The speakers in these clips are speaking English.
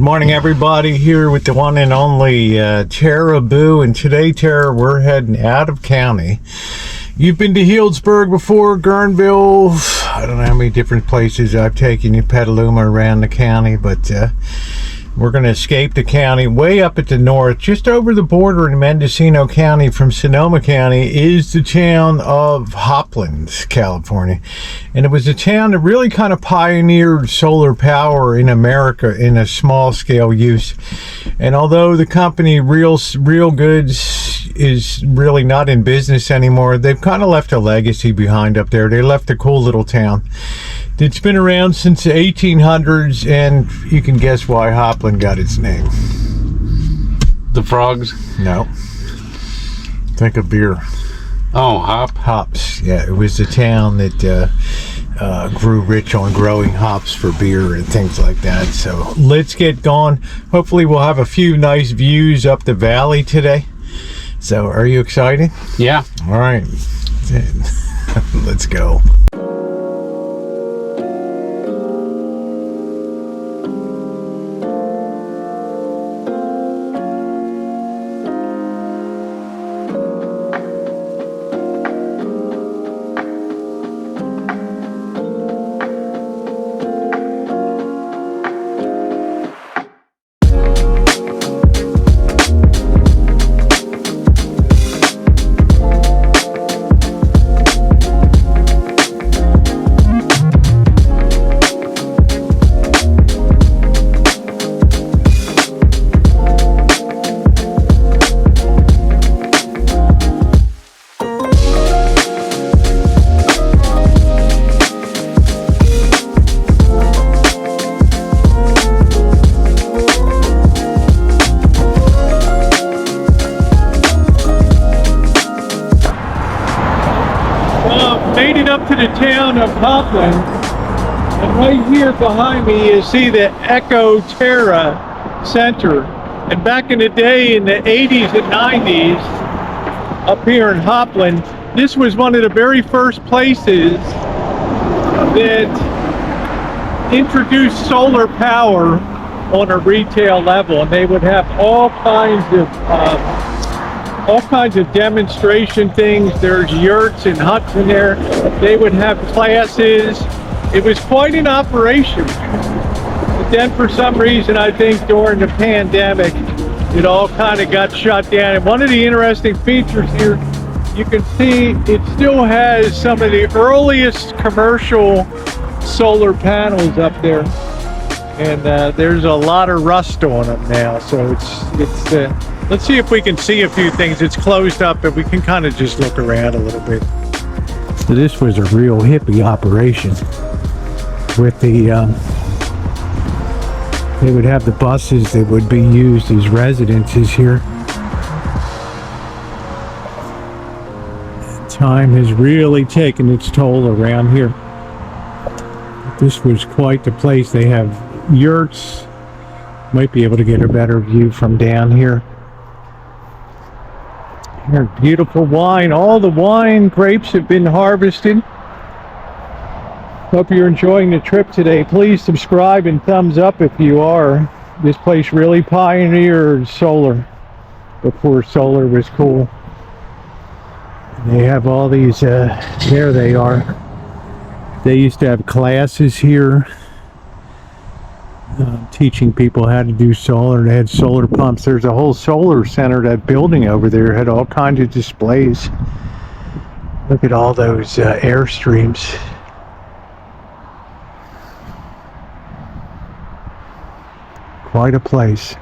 morning, everybody. Here with the one and only Tera, and today, Tera, we're heading out of county. You've been to Healdsburg before, Guerneville. I don't know how many different places I've taken you, Petaluma, around the county, but we're going to escape the county. Way up at the north, just over the border in Mendocino County from Sonoma County, is the town of Hopland, California. And it was a town that really kind of pioneered solar power in America in a small scale use. And although the company Real Goods is really not in business anymore, they've kind of left a legacy behind up there. They left a cool little town. It's been around since the 1800s, and you can guess why Hopland got its name. The frogs? No. Think of beer. Oh, hops. Yeah, it was the town that grew rich on growing hops for beer and things like that. So let's get going. Hopefully we'll have a few nice views up the valley today. So are you excited? Yeah. All right. Let's go. Made it up to the town of Hopland, and right here behind me you see the Echo Tera Center. And back in the day, in the 80s and 90s, up here in Hopland, this was one of the very first places that introduced solar power on a retail level, and they would have all kinds of demonstration things. There's yurts and huts in there. They would have classes. It was quite an operation. But then for some reason, I think during the pandemic, it all kind of got shut down. And one of the interesting features here, you can see it still has some of the earliest commercial solar panels up there. And there's a lot of rust on them now. So let's see if we can see a few things. It's closed up, but we can kind of just look around a little bit. So this was a real hippie operation with the, they would have the buses that would be used as residences here. Time has really taken its toll around here. This was quite the place. They have yurts. Might be able to get a better view from down here. Here's beautiful wine. All the wine grapes have been harvested. Hope you're enjoying the trip today. Please subscribe and thumbs up if you are. This place really pioneered solar before solar was cool. They have all these, there they are. They used to have classes here. Teaching people how to do solar. They had solar pumps. There's a whole solar center. That building over there had all kinds of displays. Look at all those airstreams. Quite a place.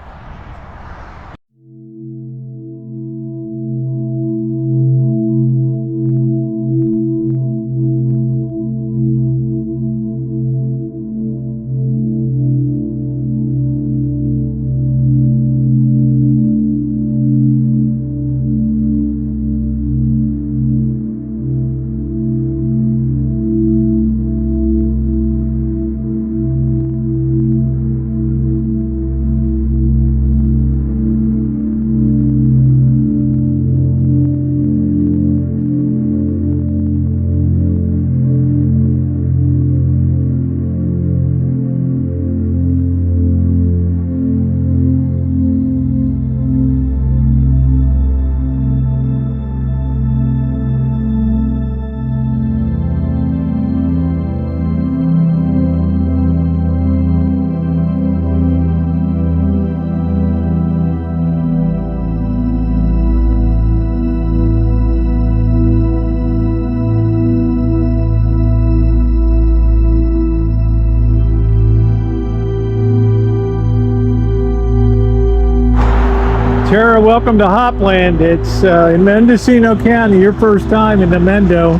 Tara, welcome to Hopland. It's in Mendocino County, your first time in the Mendo.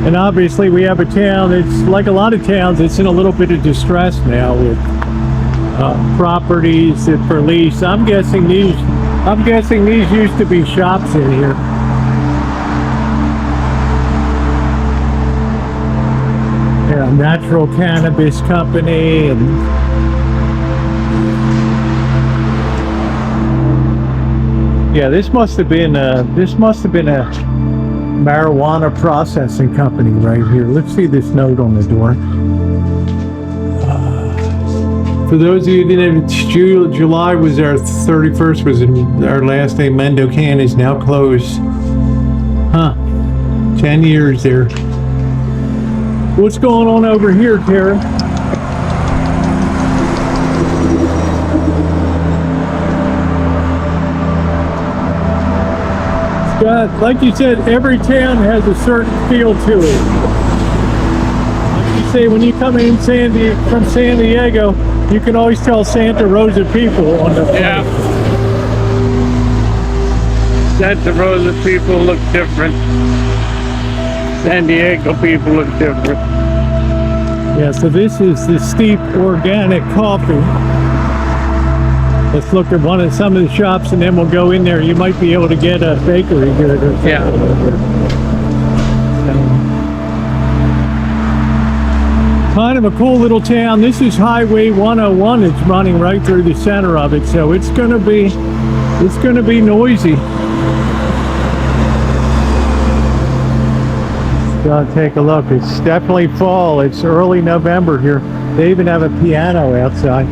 And obviously we have a town, it's like a lot of towns, it's in a little bit of distress now with properties that for lease. I'm guessing these used to be shops in here. Yeah, natural cannabis company and yeah, this must have been a marijuana processing company right here. Let's see this note on the door. For those of you that didn't, July was our 31st, was our last day. Mendo Can is now closed. Huh. 10 years there. What's going on over here, Tara? Like you said, every town has a certain feel to it. Like you say, when you come in from San Diego, you can always tell Santa Rosa people on the Yeah. Santa Rosa people look different. San Diego people look different. Yeah, so this is the Steep Organic Coffee. Let's look at some of the shops and then we'll go in there. You might be able to get a bakery good or something. Yeah. Kind of a cool little town. This is Highway 101. It's running right through the center of it, so it's gonna be noisy. Gotta take a look. It's definitely fall. It's early November here. They even have a piano outside.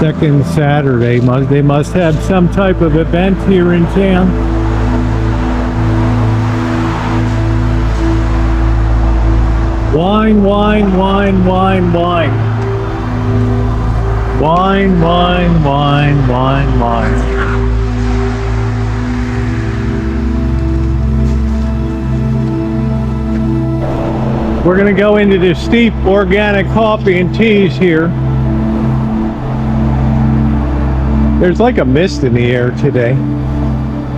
Second Saturday, they must have some type of event here in town. Wine, wine, wine, wine, wine. Wine, wine, wine, wine, wine. We're gonna go into the Steep Organic Coffee and Teas here. There's like a mist in the air today,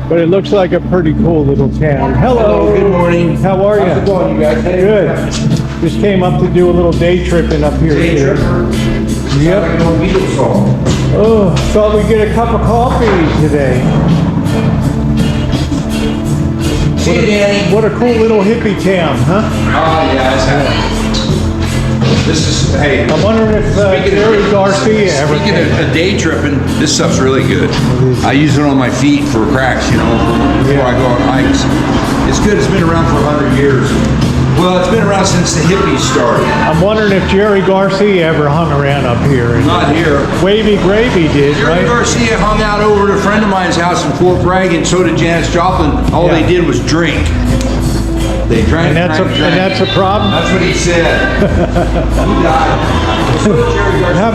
but it looks like a pretty cool little town. Hello. Good morning. How are you? How's it going, you guys? Good. Just came up to do a little day tripping up here. Day today. tripper? Yep. Like no Beatles song. Oh, thought we'd get a cup of coffee today. See you, Danny. What a cool little hippie town, huh? Oh, yeah, it's happening. This is, hey. I'm wondering if Jerry Garcia ever Speaking came. of day tripping, this stuff's really good. I use it on my feet for cracks, before I go on hikes. It's good. It's been around for 100 years. Well, it's been around since the hippies started. I'm wondering if Jerry Garcia ever hung around up here. Not here. Wavy Gravy did, Jerry right? Garcia hung out over at a friend of mine's house in Fort Bragg, and so did Janis Joplin. All Yeah. they did was drink. They drank, And that's a problem. That's what he said. He died. How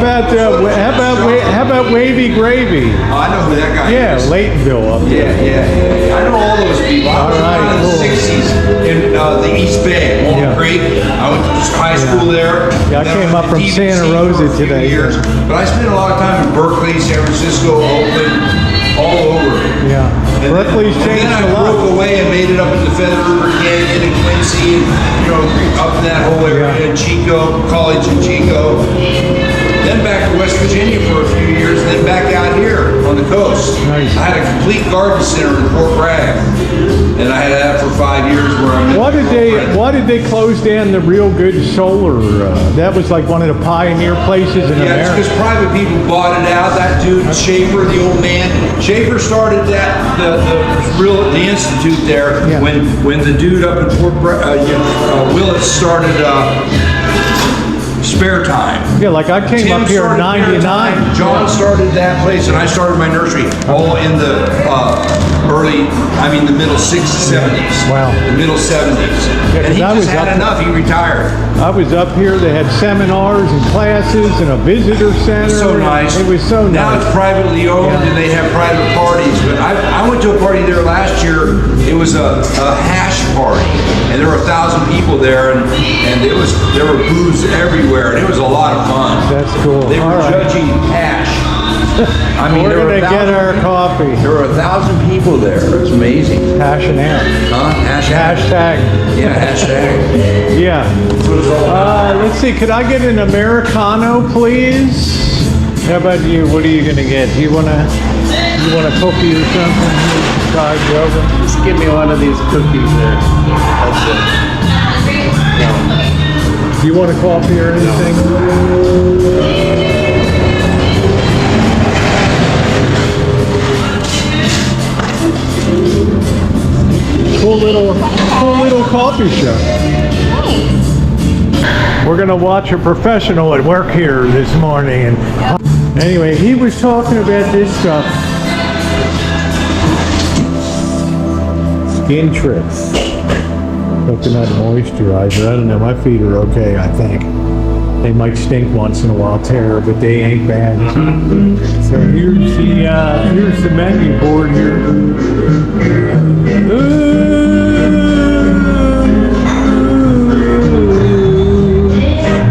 about Wavy Gravy? Oh, I know who that guy Yeah, is. Laytonville up there. Yeah. I know all those people. I was All right, around in the cool. 60s in the East Bay, Walnut Yeah. Creek. I went to high school there. Yeah, I Then came went up to from DVC Santa for Rosa a few today. years. But I spent a lot of time in Berkeley, San Francisco, Hopland, all over. Yeah. And Berkeley's then, changed and then a I lot. broke away and made it up into Feather River Canyon and Quincy and, up in that whole area, Yeah. in Chico, college in Chico. Then back to West Virginia for a few years, and then back out here on the coast. Nice. I had a complete garden center in Fort Bragg, and I had that for 5 years where I met Why my girlfriend. did they close down the Real Good Solar? That was like one of the pioneer places in Yeah, it's America. because private people bought it out. That dude, Schaefer, the old man, Schaefer started that the institute there Yeah. when the dude up in Fort Willis started Spare Time. Yeah, like I came Tim up here in started Spare Time. '99. John started that place, and I started my nursery all in the the middle 60s, 70s. Wow. The middle 70s. Yeah, And he 'cause I just was had up- enough, he retired. I was up here. They had seminars and classes and a visitor center. So nice. It was so Now nice. it's privately owned Yeah. and they have private parties. But I went to a party there last year. It was a hash party, and there were 1,000 people there, and there were booths everywhere, and it was a lot of fun. That's cool. They were All right. judging hash. I mean, We're there were gonna get 1,000 our coffee. There were 1,000 people there. It's amazing. Hashing out. Huh? Hashtag. Yeah, hashtag. Yeah. That's what it's all about. Let's see. Could I get an Americano, please? How about you? What are you gonna get? You want a cookie or something? Tide over. Just give me one of these cookies there. That's it. Do you want a coffee or anything? Cool little coffee shop. We're gonna watch a professional at work here this morning, and anyway, he was talking about this stuff. Skin tricks. Coconut moisturizer. I don't know. My feet are okay. I think they might stink once in a while, Tara, but they ain't bad. So here's the menu board here.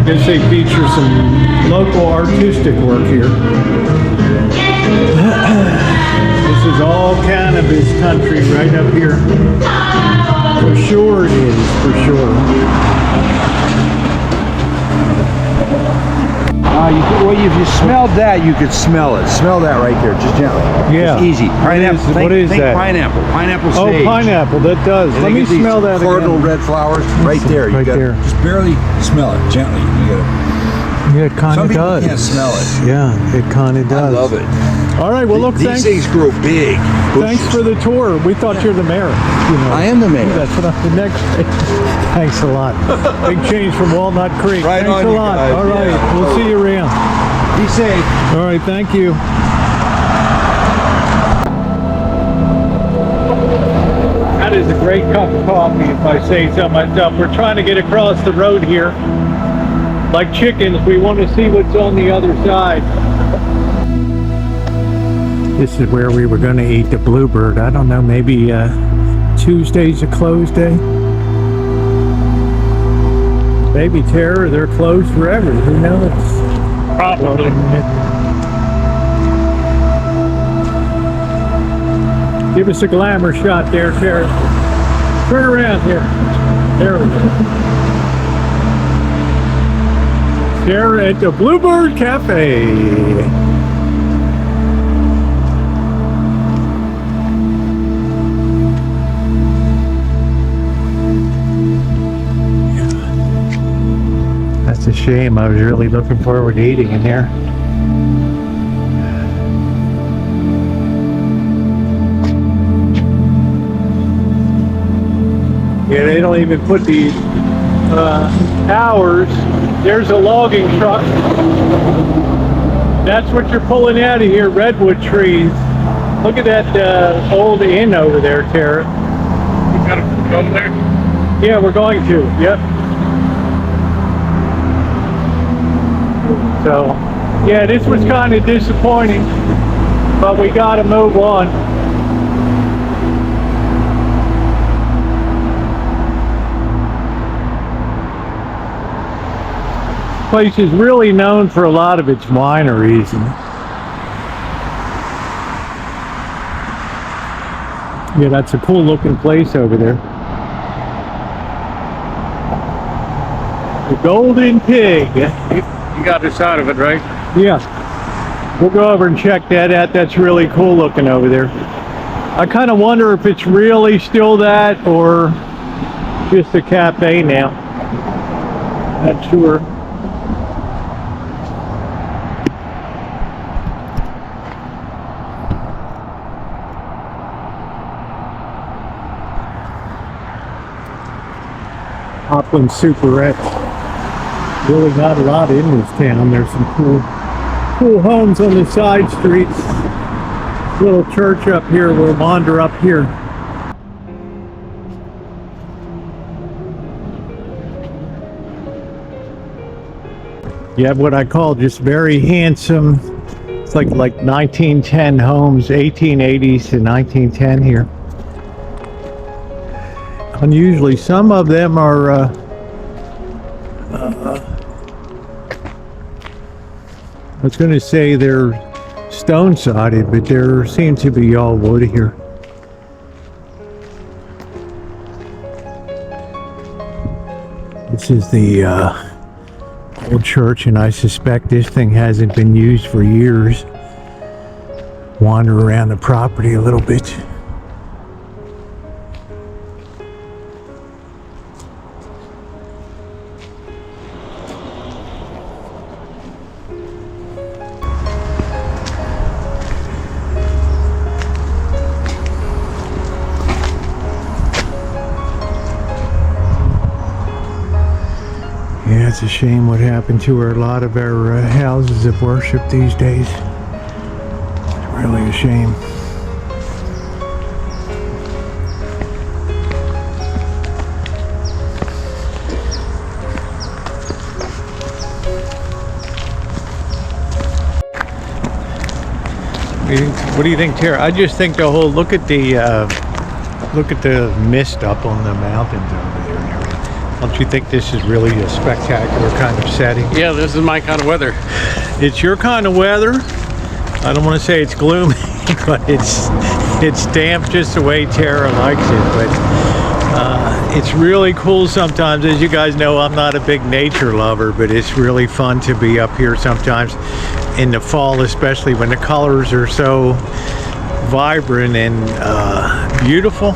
Guess they feature some local artistic work here. This is all cannabis country right up here. For sure it is, for sure. If you smelled that, you could smell it. Smell that right there, just gently. Yeah. It's easy. Pineapple. What is think that? Pineapple. Pineapple Oh, sage. pineapple, that does. And Let you me get these smell that cardinal again. red flowers right there. You Right got there. just barely smell it gently. You gotta. Yeah, it kind Some of people does. can't smell it. Yeah, it kind of I does. love it. All right, well, look, These thanks. things grow big. Thanks for the tour. We thought you're the mayor. You know. I am the mayor. That's what I'm the next. Thanks a lot. Big change from Walnut Creek. Right Thanks on, a you lot. guys. All right, Yeah. we'll see you around. Be safe. All right, thank you. That is a great cup of coffee, if I say so myself. We're trying to get across the road here. Like chickens, we want to see what's on the other side. This is where we were going to eat the Bluebird. I don't know, maybe Tuesday's a close day? Maybe, Tara, they're closed forever. Who knows? Probably. Give us a glamour shot there, Tara. Turn around here. There we go. Tara at the Bluebird Cafe. That's a shame. I was really looking forward to eating in there. Yeah, they don't even put the hours. There's a logging truck. That's what you're pulling out of here, redwood trees. Look at that old inn over there, Tara. You gotta go there. Yeah, we're going to. Yep. So, yeah, this was kind of disappointing, but we got to move on. Place is really known for a lot of its wineries. Yeah, that's a cool looking place over there. The Golden Pig. You got this out of it, right? Yeah. We'll go over and check that out. That's really cool looking over there. I kind of wonder if it's really still that or just a cafe now. Not sure. Hopland Superette. Really not a lot in this town. There's some cool homes on the side streets. little church up here. We'll wander up here. You have what I call just very handsome, it's like 1910 homes, 1880s to 1910 here. Unusually, some of them are I was going to say they're stone-sided, but there seem to be all wood here. This is the old church, and I suspect this thing hasn't been used for years. Wander around the property a little bit. Yeah, it's a shame what happened to a lot of our houses of worship these days. It's really a shame. What do you think, Tara? I just think the whole look at the mist up on the mountains over there and everything. Don't you think this is really a spectacular kind of setting? Yeah, this is my kind of weather. It's your kind of weather. I don't want to say it's gloomy, but it's damp just the way Tara likes it. But it's really cool sometimes. As you guys know, I'm not a big nature lover, but it's really fun to be up here sometimes in the fall, especially when the colors are so vibrant and beautiful.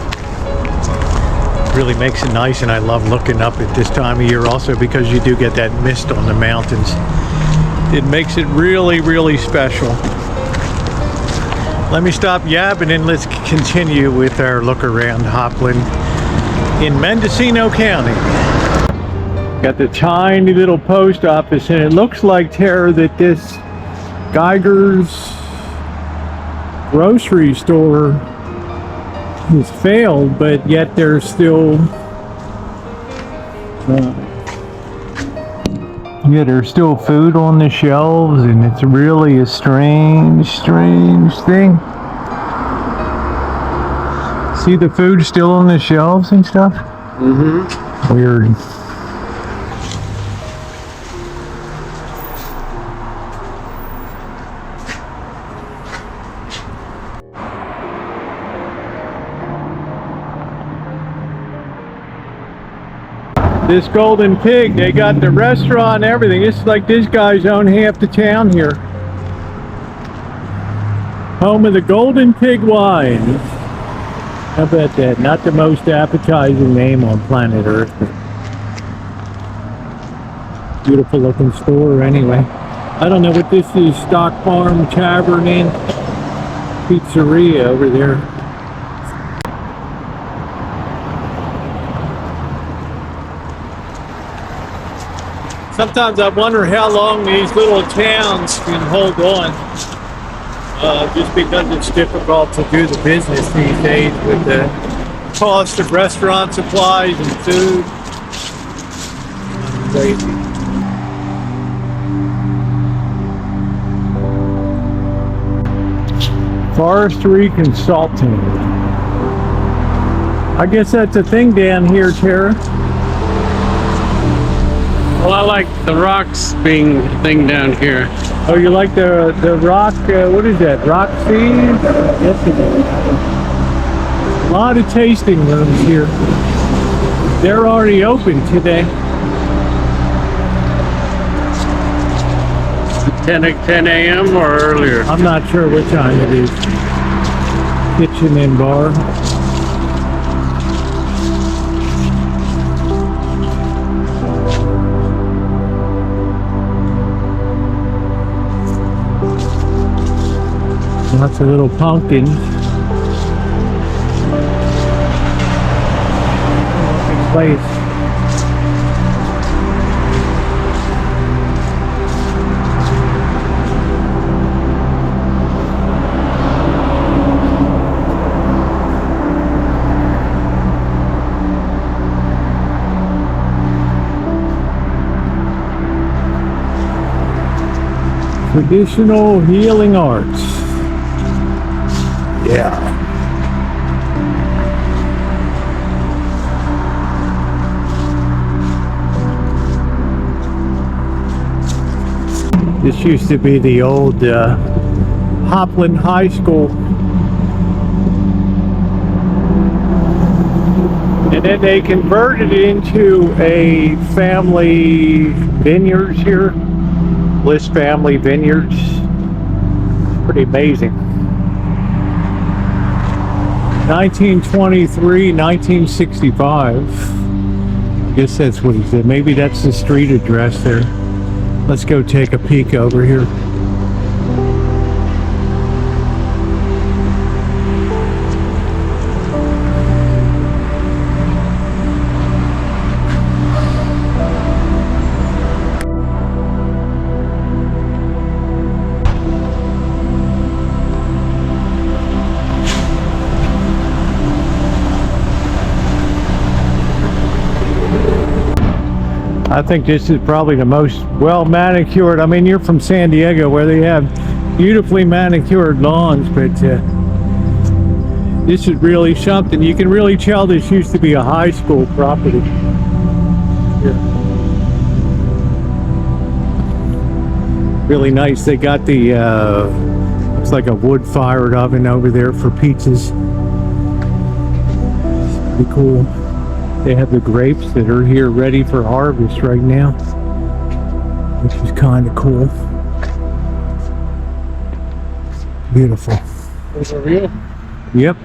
Really makes it nice, and I love looking up at this time of year also because you do get that mist on the mountains. It makes it really, really special. Let me stop yapping and let's continue with our look around Hopland in Mendocino County. Got the tiny little post office, and it looks like, Tara, that this Geiger's grocery store has failed, but yet there's still there's still food on the shelves, and it's really a strange thing. See the food still on the shelves and stuff? Mm-hmm. Weird. This Golden Pig, they got the restaurant and everything. It's like this guy's own half the town here. Home of the Golden Pig wine. How about that? Not the most appetizing name on planet Earth. Beautiful looking store anyway. I don't know what this is. Stock Farm Tavern and Pizzeria over there. Sometimes I wonder how long these little towns can hold on, just because it's difficult to do the business these days with the cost of restaurant supplies and food. Crazy. Forestry consulting. I guess that's a thing down here, Tara. Well, I like the rocks being a thing down here. Oh, you like the rock, what is that, rock seeds? Yes, it is. A lot of tasting rooms here. They're already open today. 10 a.m. or earlier? I'm not sure what time it is. Kitchen and bar. Lots of little pumpkins. Big place. Traditional healing arts. Yeah. This used to be the old Hopland High School. And then they converted it into a family vineyards here. Bliss Family Vineyards. Pretty amazing. 1923, 1965. I guess that's what he said. Maybe that's the street address there. Let's go take a peek over here. I think this is probably the most well manicured. I mean, you're from San Diego where they have beautifully manicured lawns, but this is really something. You can really tell this used to be a high school property. Here. Really nice. They got the looks like a wood-fired oven over there for pizzas. It's pretty cool. They have the grapes that are here ready for harvest right now, which is kind of cool. Beautiful. Those are real? Yep.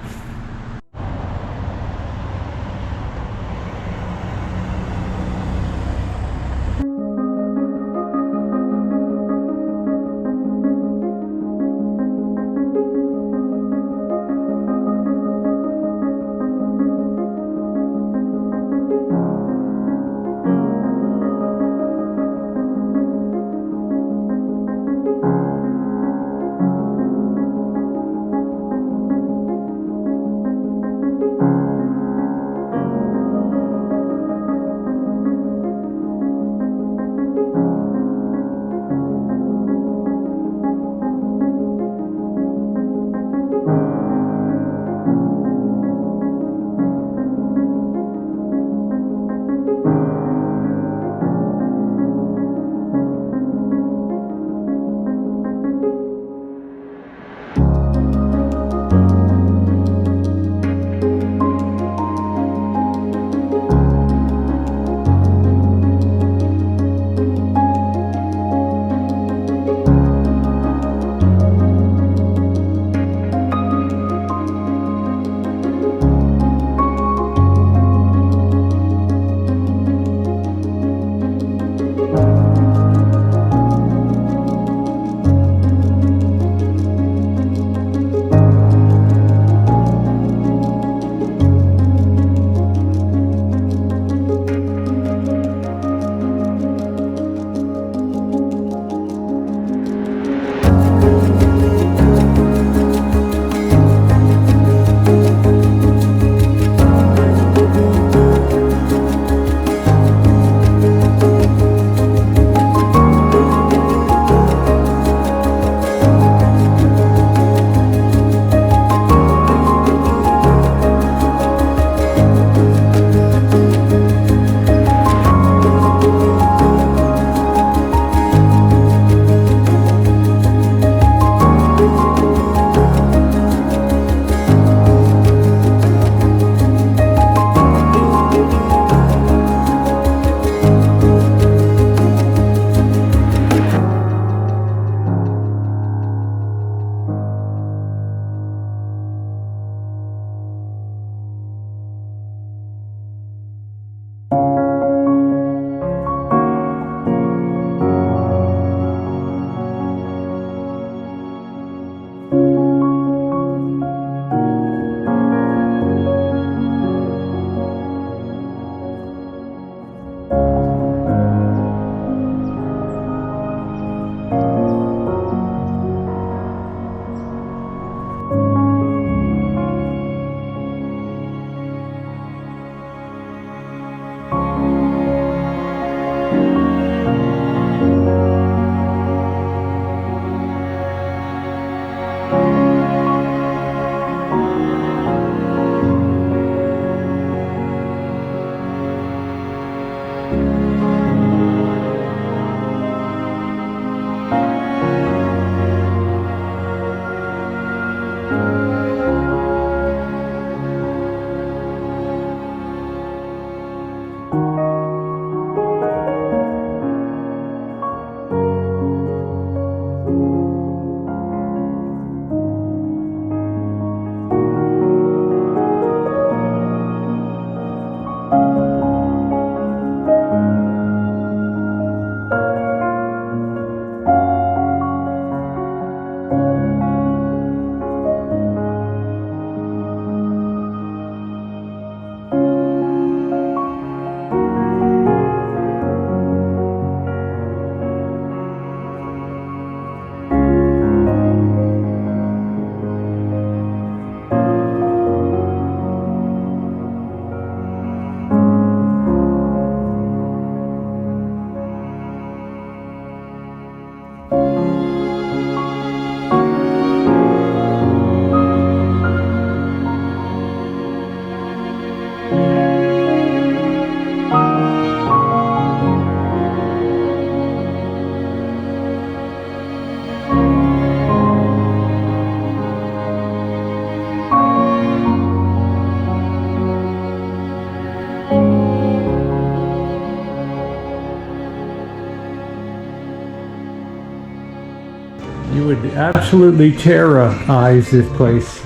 You would absolutely Tera-ize this place.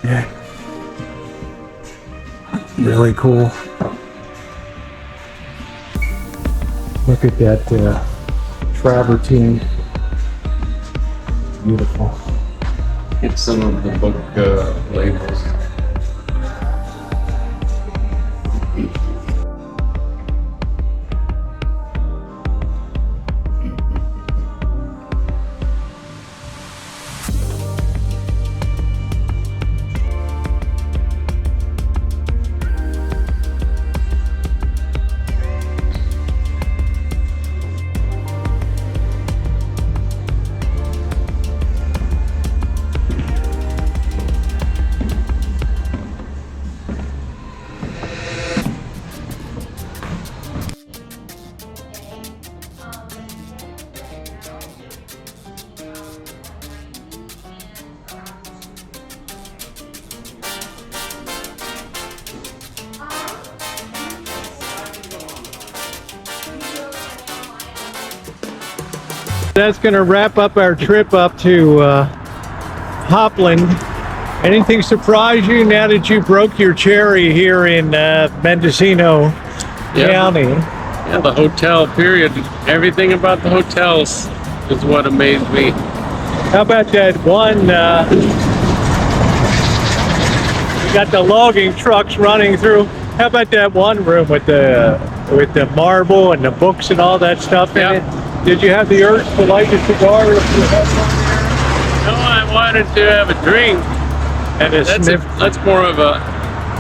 Yeah. Really cool. Look at that travertine. Beautiful. Get some of the book labels. That's going to wrap up our trip up to Hopland. Anything surprise you now that you broke your cherry here in Mendocino County? Yeah, the hotel, period. Everything about the hotels is what amazed me. How about that one? We got the logging trucks running through. How about that one room with the marble and the books and all that stuff in it? Did you have the urge to light a cigar? If you had one there? No, I wanted to have a drink. And That's more of a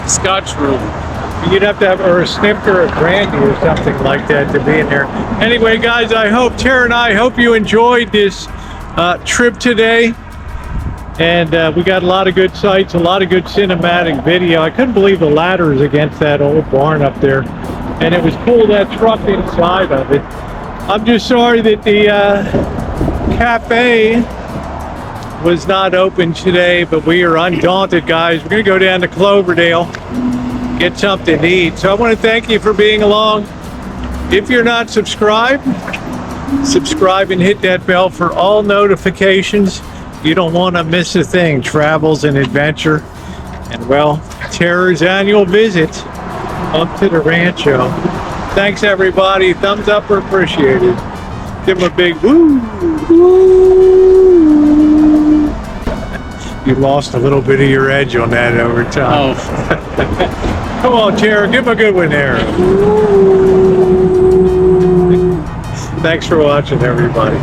Scotch room. You'd have to have or a snifter or a brandy or something like that to be in there. Anyway, guys, I hope Tera and I hope you enjoyed this trip today. And we got a lot of good sights, a lot of good cinematic video. I couldn't believe the ladders against that old barn up there. And it was cool, that truck inside of it. I'm just sorry that the cafe was not open today, but we are undaunted, guys. We're going to go down to Cloverdale, get something to eat. So I want to thank you for being along. If you're not subscribed, subscribe and hit that bell for all notifications. You don't want to miss a thing. Travels and adventure. And well, Tera's annual visit up to the rancho. Thanks, everybody. Thumbs up are appreciated. Give them a big woo. Woo. You lost a little bit of your edge on that over time. Oh. Come on, Tera. Give them a good one there. Thanks for watching, everybody.